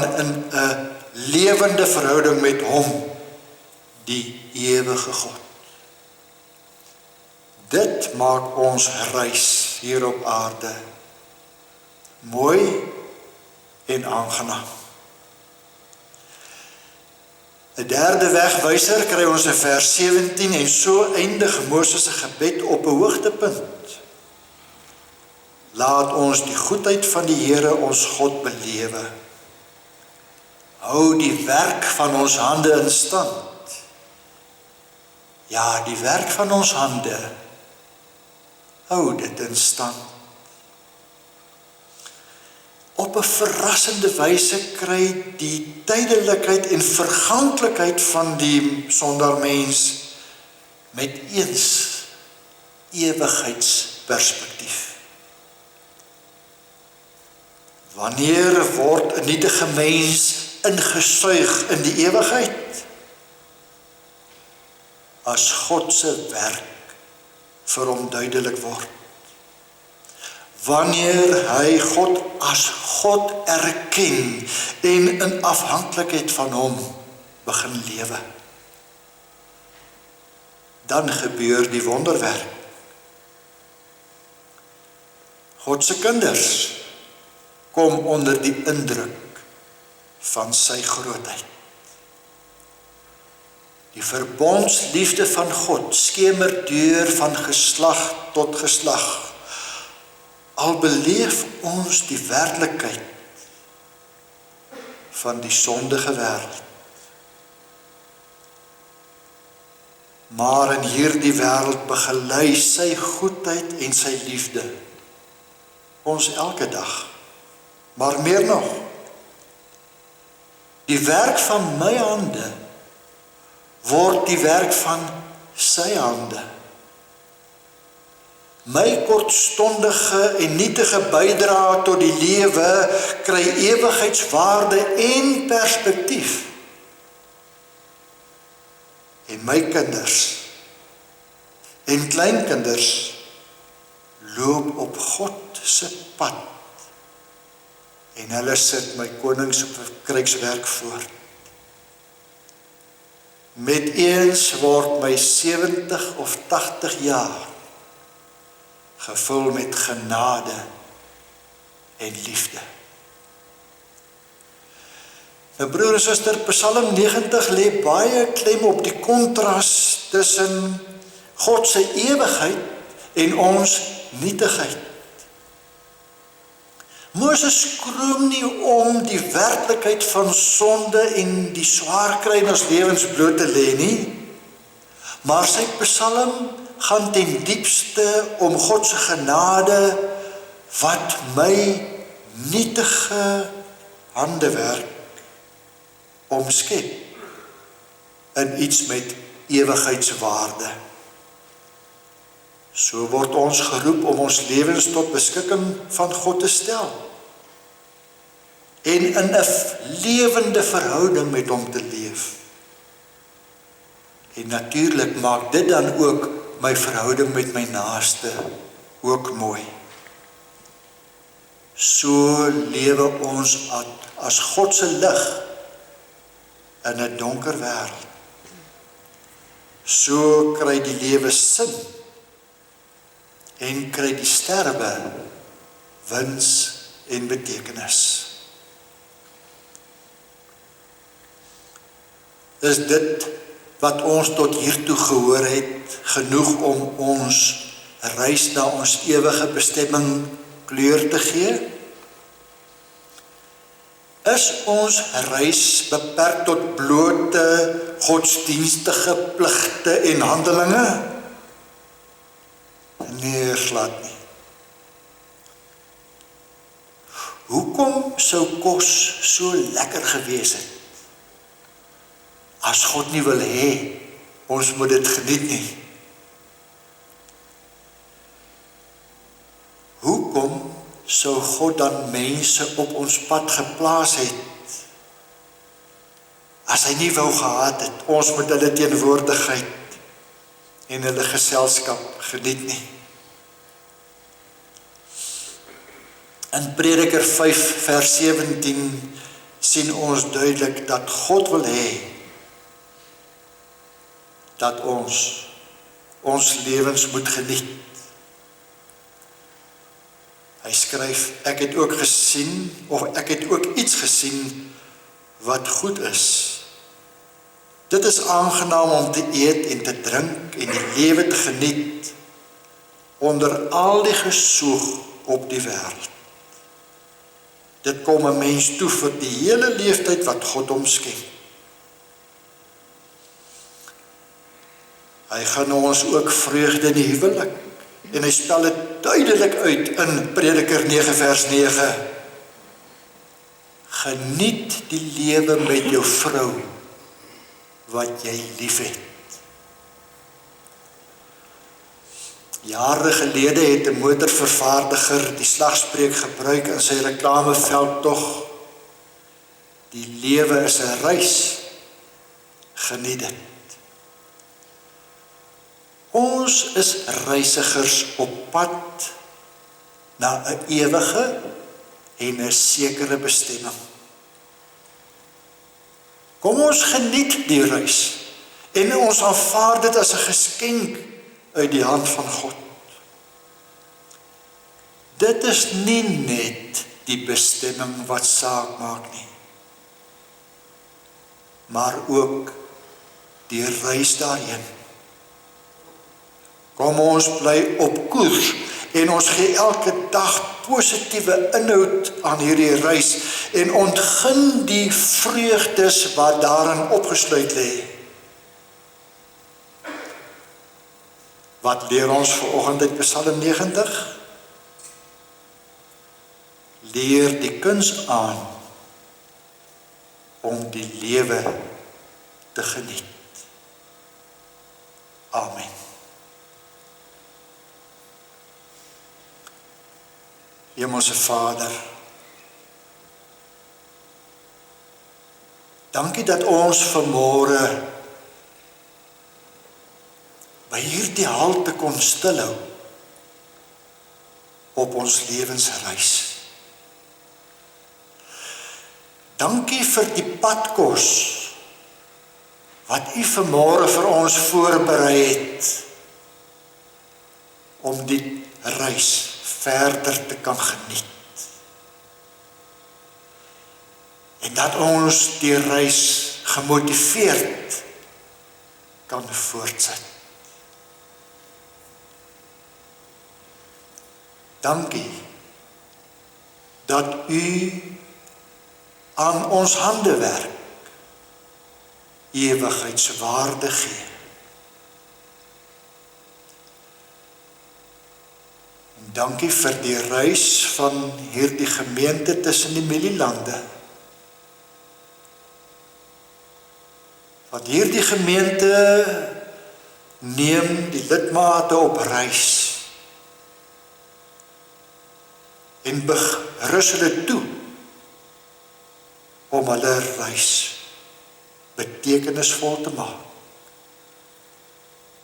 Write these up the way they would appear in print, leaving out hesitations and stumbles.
in 'n lewende verhouding met hom, die ewige God. Dit maak ons reis hier op aarde mooi en aangenaam. 'n derde wegwyser kry ons in vers 17 en so eindig Moses se gebed op 'n hoogtepunt. Laat ons die goedheid van die Here ons God belewe. Hou die werk van ons hande in stand. Ja, die werk van ons hande, hou dit in stand. Op 'n verrassende wyse kry die tydelikheid en verganklikheid van die sondaarmens met eens ewigheidsperspektief. Wanneer word 'n nietige mens ingesuig in die ewigheid? As God se werk vir hom duidelik word. Wanneer hy God as God erken en in afhanklikheid van hom begin lewe, dan gebeur die wonderwerk. God se kinders kom onder die indruk van sy grootheid. Die verbondsliefde van God skemer deur van geslag tot geslag. Al beleef ons die werklikheid van die sondige wêreld. Maar in hierdie wêreld begelei sy goedheid en sy liefde ons elke dag. Maar meer nog, die werk van my hande word die werk van sy hande. My kortstondige en nietige bydrae tot die lewe kry ewigheidswaarde en perspektief. En my kinders en kleinkinders loop op God se pad en hulle sit my koninkrykswerk voor. Met eens word my 70 of 80 jaar gevul met genade en liefde. Nou broer en suster, Psalm 90 lê baie klem op die kontras tussen God se ewigheid en ons nietigheid. Moses skroom nie om die werklikheid van sonde en die swaar kry in ons lewens bloot te lê nie, maar sy Psalm gaan ten diepste om God se genade wat my nietige handewerk omskep in iets met ewigheidswaarde. So word ons geroep om ons lewens tot beskikking van God te stel en in 'n lewende verhouding met hom te leef. En natuurlik maak dit dan ook my verhouding met my naaste ook mooi. So lewe ons as God se lig in 'n donker wêreld. So kry die lewe sin en kry die sterwe wins en betekenis. Is dit wat ons tot hiertoe gehoor het genoeg om ons reis na ons ewige bestemming kleur te gee? Is ons reis beperk tot blote godsdienstige pligte en handelinge? Nee, glad nie. Hoekom sou kos so lekker gewees het? As God nie wil hê, ons moet dit geniet nie. Hoekom sou God dan mense op ons pad geplaas het, as hy nie wou gehad het, ons moet hulle teenwoordigheid en hulle geselskap geniet nie? In Prediker 5 vers 17 sien ons duidelik dat God wil hê dat ons lewens moet geniet. Hy skryf, ek het ook gesien, of ek het ook iets gesien wat goed is. Dit is aangenaam om te eet en te drink en die lewe te geniet onder al die gesoeg op die wêreld. Dit kom 'n mens toe vir die hele leeftyd wat God hom skenk. Hy gaan ons ook vreugde in die huwelik en hy spel dit duidelik uit in Prediker 9 vers 9. Geniet die lewe met jou vrou wat jy liefhet. Jare gelede het 'n motorvervaardiger die slagspreuk gebruik in sy reklameveldtog. Die lewe is 'n reis, geniet dit. Ons is reisigers op pad na 'n ewige en 'n sekere bestemming. Kom ons geniet die reis en ons aanvaar dit as 'n geskenk uit die hand van God. Dit is nie net die bestemming wat saak maak nie, maar ook die reis daarheen. Kom ons bly op koers en ons gee elke dag positiewe inhoud aan hierdie reis en ontgin die vreugdes wat daarin opgesluit lê. Wat leer ons vanoggend uit Psalm 90? Leer die kuns aan om die lewe te geniet. Amen. Hemelse Vader, dankie dat ons vanmôre by hierdie halte kon stilhou op ons lewensreis. Dankie vir die padkos wat U vanmôre vir ons voorberei het om die reis verder te kan geniet. En dat ons die reis gemotiveerd kan voortsit. Dankie dat U aan ons handewerk ewigheidswaarde gee. En dankie vir die reis van hierdie gemeente tussen die mielielande. Want hierdie gemeente neem die lidmate op reis en berus hulle toe om hulle reis betekenisvol te maak.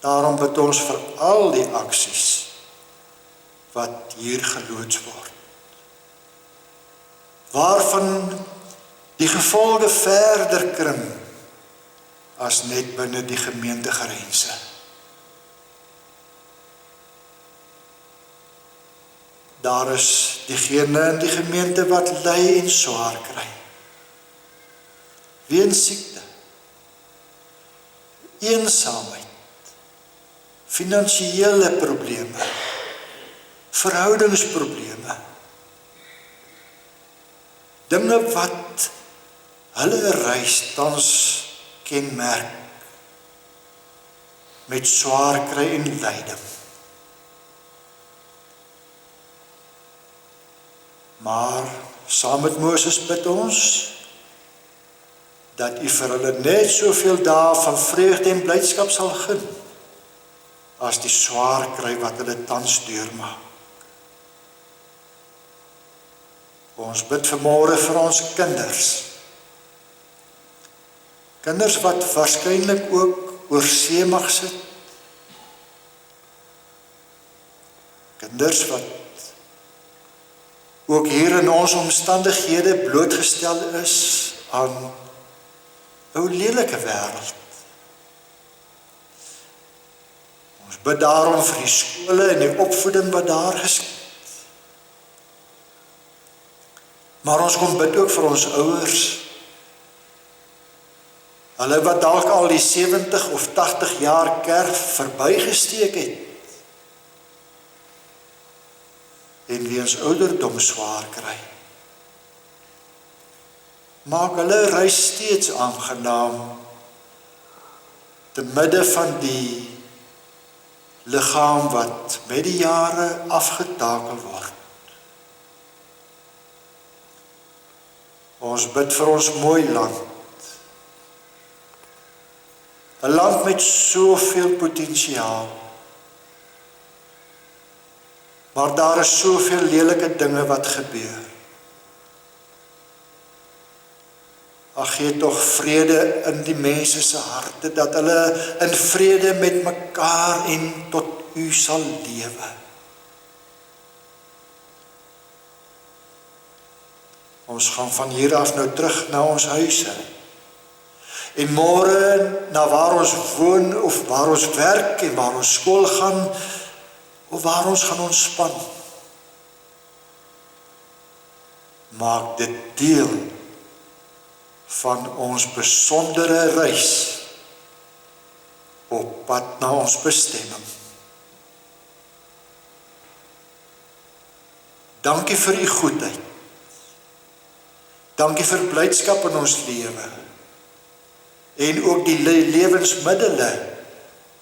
Daarom bid ons vir al die aksies wat hier geloods word, waarvan die gevolge verder kring as net binne die gemeentegrense. Daar is diegene in die gemeente wat ly en swaar kry, weens siekte, eensaamheid, finansiële probleme, verhoudingsprobleme, dinge wat hulle reis tans kenmerk met swaar kry en lyding. Maar saam met Moses bid ons dat U vir hulle net soveel dae van vreugde en blydskap sal gun as die swaar kry wat hulle tans deurmaak. Ons bid vanmôre vir ons kinders. Kinders wat waarskynlik ook oor see mag sit. Kinders wat ook hier in ons omstandighede blootgestel is aan 'n lelike wêreld. Ons bid daarom vir die skole en die opvoeding wat daar geskied. Maar ons kom bid ook vir ons ouers. Hulle wat dalk al die 70 of 80 jaar kerk verbygesteek het. En weens ouderdom swaar kry. Maak hulle reis steeds aangenaam te midde van die liggaam wat met die jare afgetakel word. Ons bid vir ons mooi land. 'n land met soveel potensiaal. Maar daar is soveel lelike dinge wat gebeur. Ag, gee tog vrede in die mense se harte, dat hulle in vrede met mekaar en tot U sal lewe. Ons gaan van hier af nou terug na ons huise. En môre na waar ons woon of waar ons werk en waar ons skool gaan of waar ons gaan ontspan. Maak dit deel van ons besondere reis op pad na ons bestemming. Dankie vir U goedheid. Dankie vir blydskap in ons lewe. En ook die lewensmiddele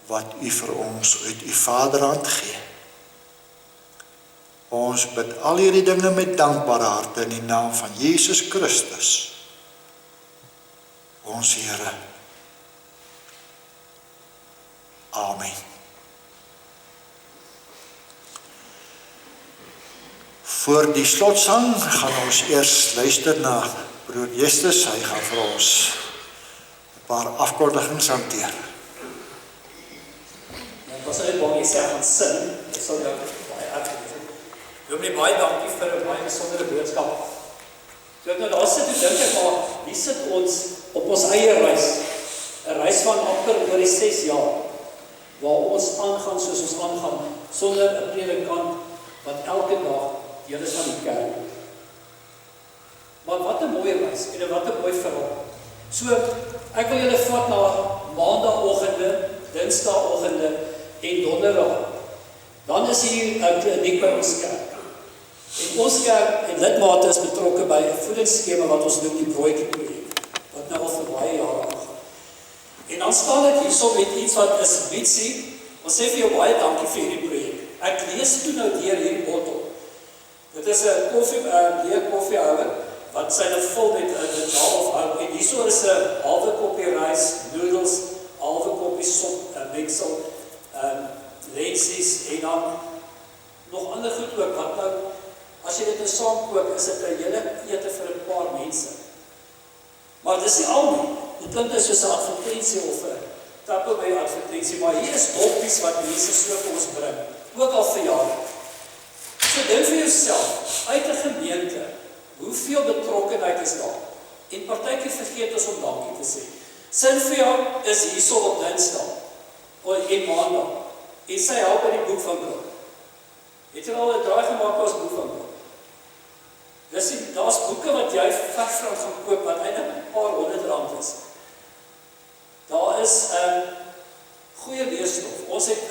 wat U vir ons uit U Vaderhand gee. Ons bid al hierdie dinge met dankbare harte in die naam van Jesus Christus, ons Here. Amen. Voor die slotsang gaan ons eers luister na broer Justus. Hy gaan vir ons 'n paar afkondigings hanteer. Ek was net bang jy sê gaan sin. Ek sal jou baie uitgewys. Dominee, baie dankie vir 'n baie besondere boodskap. So ek nou daar sit, dink ek maar, hier sit ons op ons eie reis. 'n Reis van amper oor die 6 jaar, waar ons aangaan soos ons aangaan, sonder 'n predikant wat elke dag deel is van die kerk. Maar wat 'n mooi reis en wat 'n mooi verhaal. So, ek wil julle vat na maandagooggende, dinsdagoggende en donderdag. Dan is hier 'n kliniek by ons kerk. En ons kerk en lidmate is betrokke by 'n voedingsskema wat ons noem die Broodjie projek, wat nou al vir baie jare aangaan. En dan staan ek hierso met iets wat is bietsie. Ons sê vir jou baie dankie vir hierdie projek. Ek lees toe nou deur hierdie bottel. Dit is 'n leë koffiehouer wat syne vul met 'n daal of hou. En hierso is 'n halwe koppie rys, noedels, halwe koppie sop, 'n mengsel, lensies en dan nog ander goed ook wat nou as jy dit nou saam kook, is dit 'n hele ete vir 'n paar mense. Maar dis nie al nie. Dit klink soos 'n advertensie of 'n Tupperware advertensie, maar hier is doppies wat mense so vir ons bring, ook al vir jare. So dink vir jouself, uit 'n gemeente, hoeveel betrokkenheid is daar? En partykeer vergeet ons om dankie te sê. Sylvia is hierso op Dinsdag en Maandag en sy help by die boek van brood. Het jy al 'n draai gemaak as boek van brood? Daar's boeke wat jy verskrif gaan koop wat eintlik 'n paar R100 is. Daar is goeie leesstof. Ons het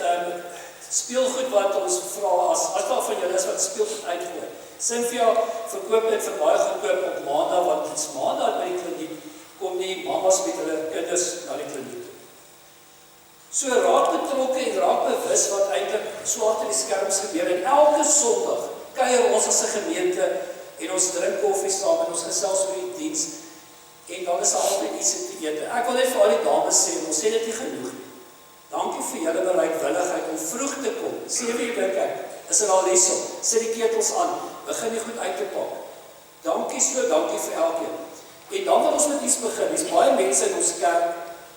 speelgoed wat ons vra as daar van julle is wat speelgoed uitgooi. Sylvia verkoop dit vir baie goedkoop op Maandag, want dit's Maandag by die kliniek kom die mamas met hulle kinders na die kliniek. So raak betrokke en raak bewus wat eintlik so agter die skerms gebeur. En elke Sondag kuier ons as 'n gemeente en ons drink koffie saam en ons gesels oor die diens. En dan is daar altyd iets te eet. Ek wil net vir al die dames sê, ons sê dit nie genoeg. Dankie vir julle bereidwilligheid om vroeg te kom. 7 uur dink ek, is er al hierso. Sit die ketels aan, begin die goed uit te pak. Dankie vir elkeen. En dan wil ons met iets begin. Daar's baie mense in ons kerk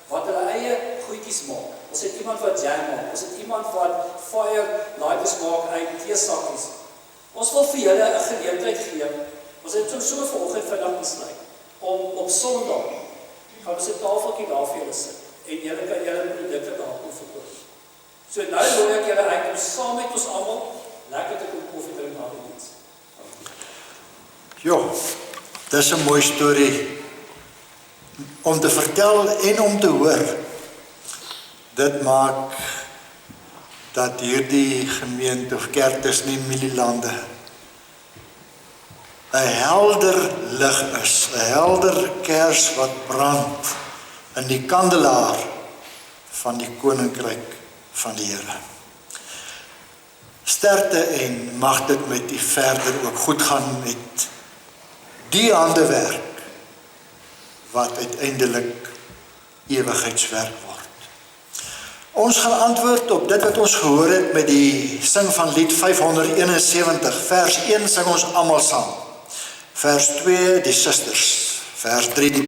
wat hulle eie goedjies maak. Ons het iemand wat jam maak, ons het iemand wat fire lighters maak uit teesakkies. Ons wil vir julle 'n geleentheid gee. Ons het so vanoggend vandag besluit om op Sondag gaan ons 'n tafeltjie daar vir julle sit en julle kan julle produkte daar kom verkoop. So nou wil ek julle uitkom saam met ons almal lekker te kom koffie drink na die diens. Ja, dis 'n mooi storie om te vertel en om te hoor. Dit maak dat hierdie gemeente of kerk tussen die Mielielande 'n helder lig is, 'n helder kers wat brand in die kandelaar van die koninkryk van die Here. Sterkte en mag dit met u verder ook goed gaan met die handewerk wat uiteindelik ewigheidswerk word. Ons gaan antwoord op dit wat ons gehoor het met die sing van lied 571. Vers 1 sing ons almal saam. Vers 2 die susters. Vers 3 die